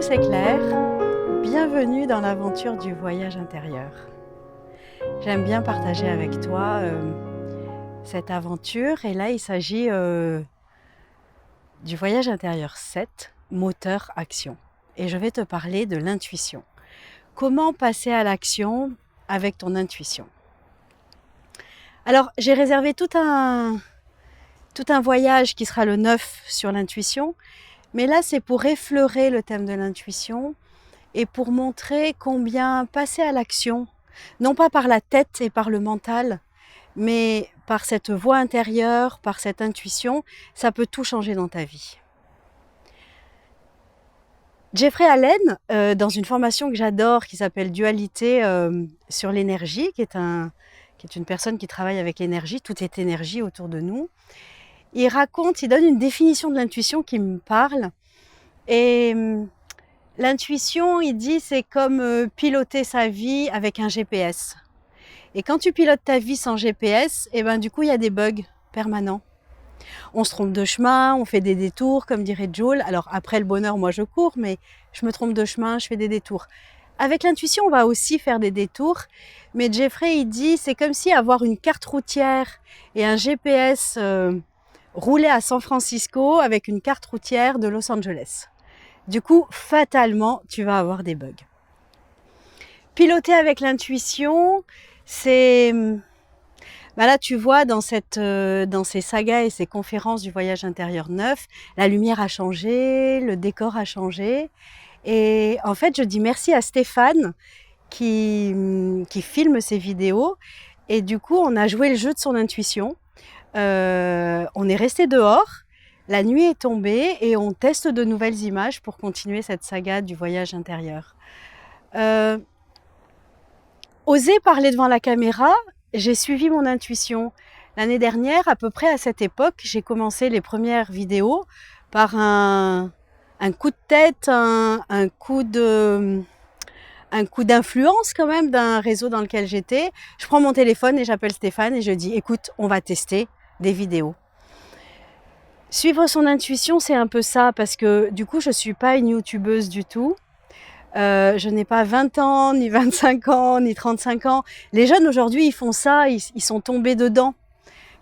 c'est Claire, bienvenue dans l'aventure du voyage intérieur. J'aime bien partager avec toi cette aventure et là il s'agit du voyage intérieur 7, moteur action. Et je vais te parler de l'intuition. Comment passer à l'action avec ton intuition? Alors j'ai réservé tout un voyage qui sera le 9 sur l'intuition, mais là c'est pour effleurer le thème de l'intuition et pour montrer combien passer à l'action, non pas par la tête et par le mental, mais par cette voix intérieure, par cette intuition, ça peut tout changer dans ta vie. Jeffrey Allen, dans une formation que j'adore qui s'appelle Dualité sur l'énergie, qui est une personne qui travaille avec l'énergie, tout est énergie autour de nous, il donne une définition de l'intuition qui me parle. Et l'intuition, il dit, c'est comme piloter sa vie avec un GPS. Et quand tu pilotes ta vie sans GPS, du coup, il y a des bugs permanents. On se trompe de chemin, on fait des détours, comme dirait Joule. Alors après le bonheur, moi je cours, mais je me trompe de chemin, je fais des détours. Avec l'intuition, on va aussi faire des détours. Mais Jeffrey, il dit, c'est comme si avoir une carte routière et un GPS rouler à San Francisco avec une carte routière de Los Angeles. Du coup, fatalement, tu vas avoir des bugs. Piloter avec l'intuition, c'est... là, tu vois, dans ces sagas et ces conférences du voyage intérieur 9, la lumière a changé, le décor a changé. Et en fait, je dis merci à Stéphane qui filme ces vidéos. Et du coup, on a joué le jeu de son intuition. On est resté dehors. La nuit est tombée et on teste de nouvelles images pour continuer cette saga du voyage intérieur. Oser parler devant la caméra, j'ai suivi mon intuition. L'année dernière, à peu près à cette époque, j'ai commencé les premières vidéos par un coup de tête, un coup d'influence quand même d'un réseau dans lequel j'étais. Je prends mon téléphone et j'appelle Stéphane et je dis « Écoute, on va tester des vidéos ». Suivre son intuition, c'est un peu ça, parce que du coup, je ne suis pas une youtubeuse du tout. Je n'ai pas 20 ans, ni 25 ans, ni 35 ans. Les jeunes aujourd'hui, ils font ça, ils sont tombés dedans,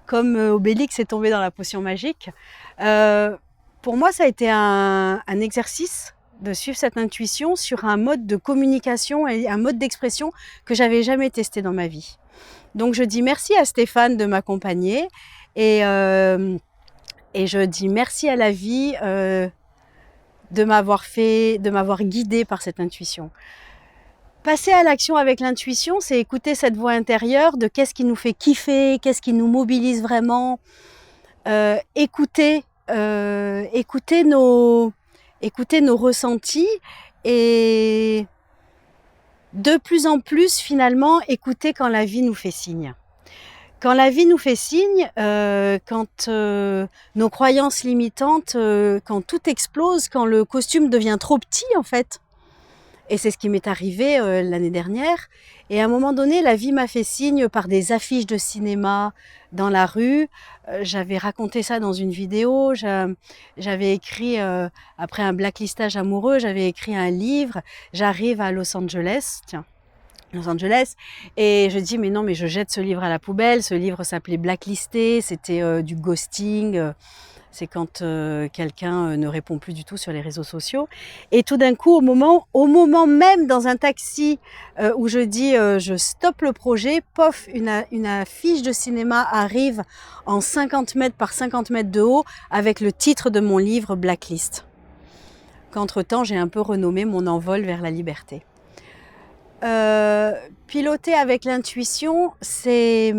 comme Obélix est tombé dans la potion magique. Pour moi, ça a été un exercice de suivre cette intuition sur un mode de communication et un mode d'expression que j'avais jamais testé dans ma vie. Donc je dis merci à Stéphane de m'accompagner et je dis merci à la vie de m'avoir guidée par cette intuition. Passer à l'action avec l'intuition, c'est écouter cette voix intérieure de qu'est-ce qui nous fait kiffer, qu'est-ce qui nous mobilise vraiment, écouter nos ressentis et de plus en plus finalement écouter quand la vie nous fait signe. Quand la vie nous fait signe, quand nos croyances limitantes, quand tout explose, quand le costume devient trop petit en fait. Et c'est ce qui m'est arrivé l'année dernière. Et à un moment donné, la vie m'a fait signe par des affiches de cinéma dans la rue. J'avais raconté ça dans une vidéo. J'avais écrit, après un blacklistage amoureux, j'avais écrit un livre. J'arrive à Los Angeles, et je dis mais non, mais je jette ce livre à la poubelle. Ce livre s'appelait Blacklisté, c'était du ghosting, c'est quand quelqu'un ne répond plus du tout sur les réseaux sociaux. Et tout d'un coup, au moment même dans un taxi où je dis je stoppe le projet, pof, une affiche de cinéma arrive en 50 mètres par 50 mètres de haut avec le titre de mon livre Blacklist. Qu'entre-temps, j'ai un peu renommé mon envol vers la liberté. Piloter avec l'intuition, c'est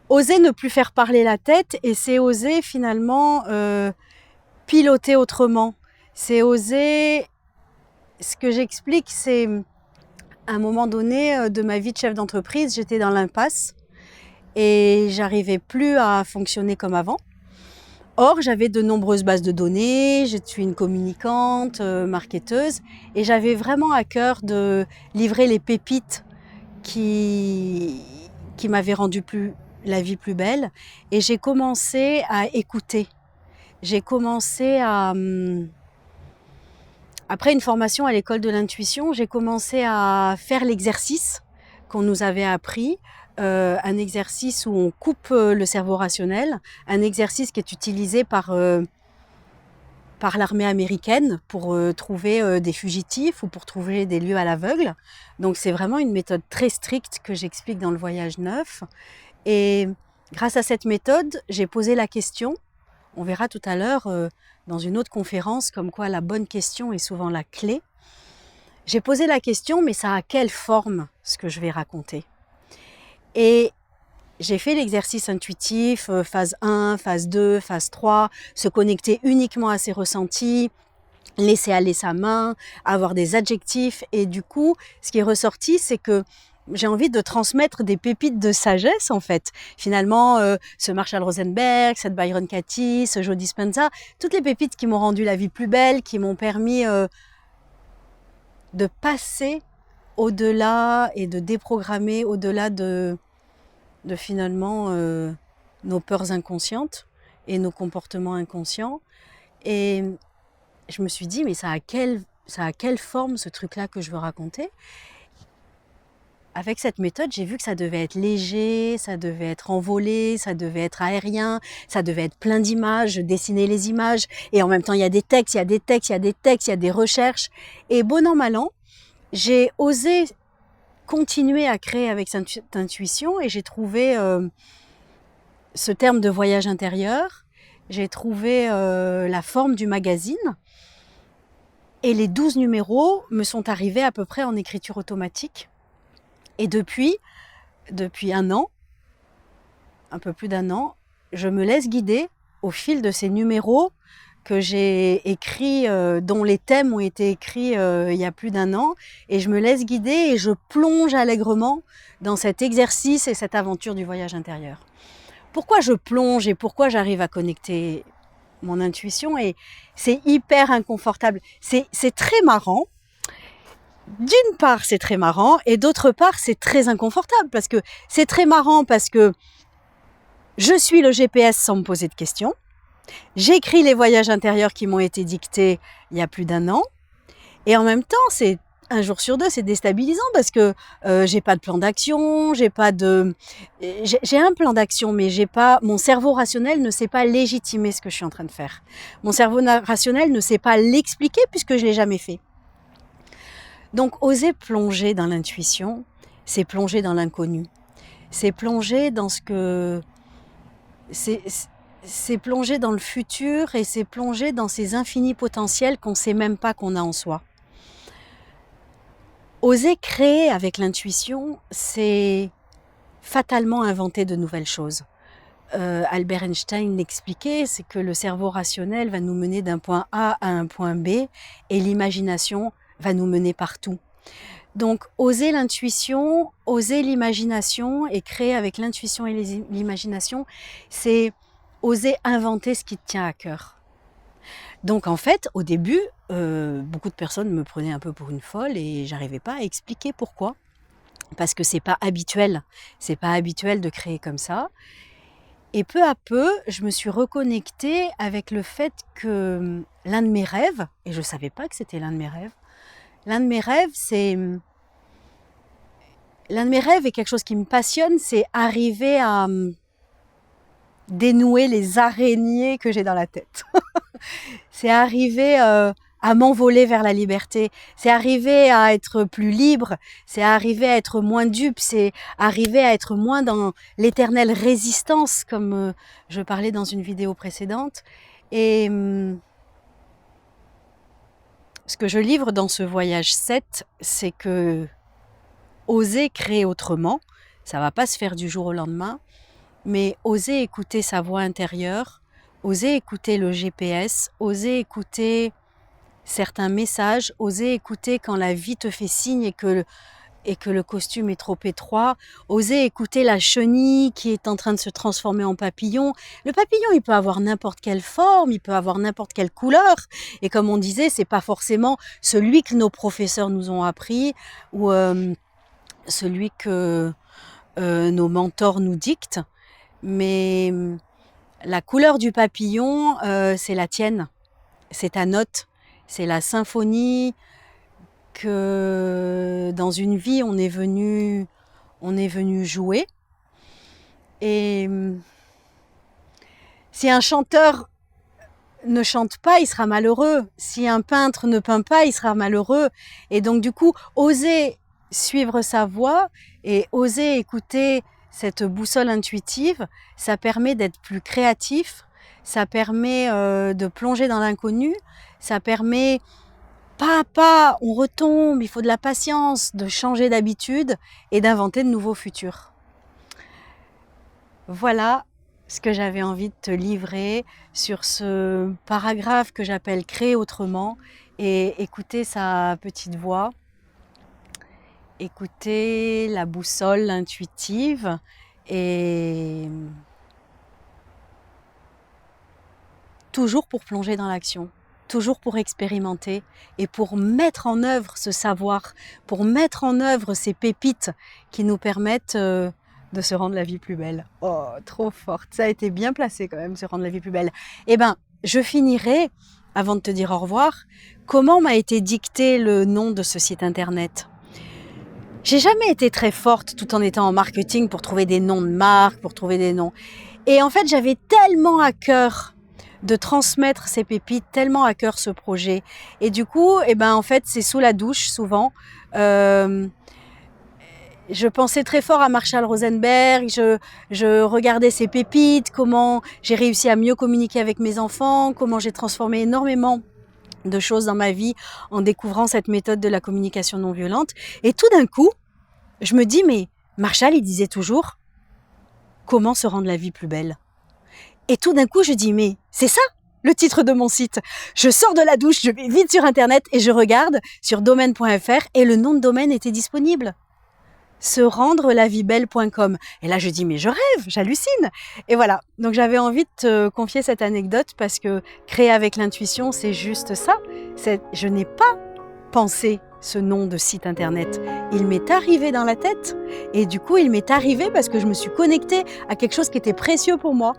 oser ne plus faire parler la tête et c'est oser finalement piloter autrement. C'est oser, ce que j'explique, c'est à un moment donné de ma vie de chef d'entreprise, j'étais dans l'impasse et j'arrivais plus à fonctionner comme avant. Or, j'avais de nombreuses bases de données, je suis une communicante, marketeuse, et j'avais vraiment à cœur de livrer les pépites qui m'avaient rendu la vie plus belle. Et j'ai commencé à écouter. J'ai commencé à Après une formation à l'école de l'intuition, j'ai commencé à faire l'exercice qu'on nous avait appris, un exercice où on coupe le cerveau rationnel, un exercice qui est utilisé par l'armée américaine pour trouver des fugitifs ou pour trouver des lieux à l'aveugle. Donc c'est vraiment une méthode très stricte que j'explique dans le voyage 9. Et grâce à cette méthode, j'ai posé la question. On verra tout à l'heure dans une autre conférence comme quoi la bonne question est souvent la clé. J'ai posé la question, mais ça a quelle forme ce que je vais raconter? Et j'ai fait l'exercice intuitif, phase 1, phase 2, phase 3, se connecter uniquement à ses ressentis, laisser aller sa main, avoir des adjectifs. Et du coup, ce qui est ressorti, c'est que j'ai envie de transmettre des pépites de sagesse, en fait. Finalement, ce Marshall Rosenberg, cette Byron Katie, ce Joe Dispenza, toutes les pépites qui m'ont rendu la vie plus belle, qui m'ont permis de passer au-delà et de déprogrammer au-delà de finalement nos peurs inconscientes et nos comportements inconscients. Et je me suis dit, mais ça a quelle forme ce truc-là que je veux raconter? Avec cette méthode, j'ai vu que ça devait être léger, ça devait être envolé, ça devait être aérien, ça devait être plein d'images, je dessinais les images, et en même temps il y a des textes, il y a des textes, il y a des textes, il y a des recherches. Et bon an, mal an, j'ai osé continuer à créer avec cette intuition, et j'ai trouvé ce terme de voyage intérieur, j'ai trouvé la forme du magazine, et les 12 numéros me sont arrivés à peu près en écriture automatique. Et depuis un an, un peu plus d'un an, je me laisse guider au fil de ces numéros que j'ai écrits, dont les thèmes ont été écrits il y a plus d'un an, et je me laisse guider et je plonge allègrement dans cet exercice et cette aventure du voyage intérieur. Pourquoi je plonge et pourquoi j'arrive à connecter mon intuition? Et c'est hyper inconfortable. C'est très marrant. D'une part, c'est très marrant, et d'autre part, c'est très inconfortable, parce que c'est très marrant parce que je suis le GPS sans me poser de questions. J'écris les voyages intérieurs qui m'ont été dictés il y a plus d'un an, et en même temps, c'est un jour sur deux, c'est déstabilisant parce que j'ai pas de plan d'action, j'ai un plan d'action, mais j'ai pas, mon cerveau rationnel ne sait pas légitimer ce que je suis en train de faire. Mon cerveau rationnel ne sait pas l'expliquer puisque je l'ai jamais fait. Donc, oser plonger dans l'intuition, c'est plonger dans l'inconnu. C'est plonger dans ce que... C'est plonger dans le futur, et c'est plonger dans ces infinis potentiels qu'on ne sait même pas qu'on a en soi. Oser créer avec l'intuition, c'est fatalement inventer de nouvelles choses. Albert Einstein l'expliquait, c'est que le cerveau rationnel va nous mener d'un point A à un point B, et l'imagination va nous mener partout. Donc, oser l'intuition, oser l'imagination, et créer avec l'intuition et l'imagination, c'est oser inventer ce qui te tient à cœur. Donc, en fait, au début, beaucoup de personnes me prenaient un peu pour une folle, et j'arrivais pas à expliquer pourquoi. Parce que c'est pas habituel de créer comme ça. Et peu à peu, je me suis reconnectée avec le fait que l'un de mes rêves, et je savais pas que c'était l'un de mes rêves, L'un de mes rêves est quelque chose qui me passionne, c'est arriver à dénouer les araignées que j'ai dans la tête. C'est arriver à m'envoler vers la liberté, c'est arriver à être plus libre, c'est arriver à être moins dupe, c'est arriver à être moins dans l'éternelle résistance, comme je parlais dans une vidéo précédente. Et ce que je livre dans ce voyage 7, c'est que oser créer autrement, ça va pas se faire du jour au lendemain, mais oser écouter sa voix intérieure, oser écouter le GPS, oser écouter certains messages, oser écouter quand la vie te fait signe et que le costume est trop étroit, oser écouter la chenille qui est en train de se transformer en papillon. Le papillon, il peut avoir n'importe quelle forme, il peut avoir n'importe quelle couleur, et comme on disait, c'est pas forcément celui que nos professeurs nous ont appris, ou celui que nos mentors nous dictent, mais la couleur du papillon, c'est la tienne, c'est ta note, C'est la symphonie que dans une vie on est venu jouer. Et si un chanteur ne chante pas, il sera malheureux. Si un peintre ne peint pas, il sera malheureux. Et donc du coup, oser suivre sa voix et oser écouter cette boussole intuitive, ça permet d'être plus créatif, ça permet de plonger dans l'inconnu, ça permet pas à pas, on retombe, il faut de la patience, de changer d'habitude et d'inventer de nouveaux futurs. Voilà ce que j'avais envie de te livrer sur ce paragraphe que j'appelle « Créer autrement » et écouter sa petite voix, écouter la boussole intuitive et toujours pour plonger dans l'action, toujours pour expérimenter et pour mettre en œuvre ce savoir, pour mettre en œuvre ces pépites qui nous permettent de se rendre la vie plus belle. Oh, trop forte. Ça a été bien placé quand même, se rendre la vie plus belle. Eh ben, je finirai, avant de te dire au revoir, comment m'a été dicté le nom de ce site internet. J'ai jamais été très forte tout en étant en marketing pour trouver des noms de marques, pour trouver des noms. Et en fait, j'avais tellement à cœur de transmettre ces pépites, tellement à cœur ce projet. Et du coup, eh ben, en fait, c'est sous la douche souvent. Je pensais très fort à Marshall Rosenberg, je regardais ses pépites, comment j'ai réussi à mieux communiquer avec mes enfants, comment j'ai transformé énormément de choses dans ma vie en découvrant cette méthode de la communication non violente. Et tout d'un coup, je me dis, mais Marshall, il disait toujours « Comment se rendre la vie plus belle ?» Et tout d'un coup, je dis, mais c'est ça le titre de mon site. Je sors de la douche, je vais vite sur Internet et je regarde sur domaine.fr et le nom de domaine était disponible. serendrelavibelle.com. Et là, je dis, mais je rêve, j'hallucine. Et voilà. Donc, j'avais envie de te confier cette anecdote parce que créer avec l'intuition, c'est juste ça. Je n'ai pas pensé ce nom de site internet. Il m'est arrivé dans la tête. Et du coup, il m'est arrivé parce que je me suis connectée à quelque chose qui était précieux pour moi.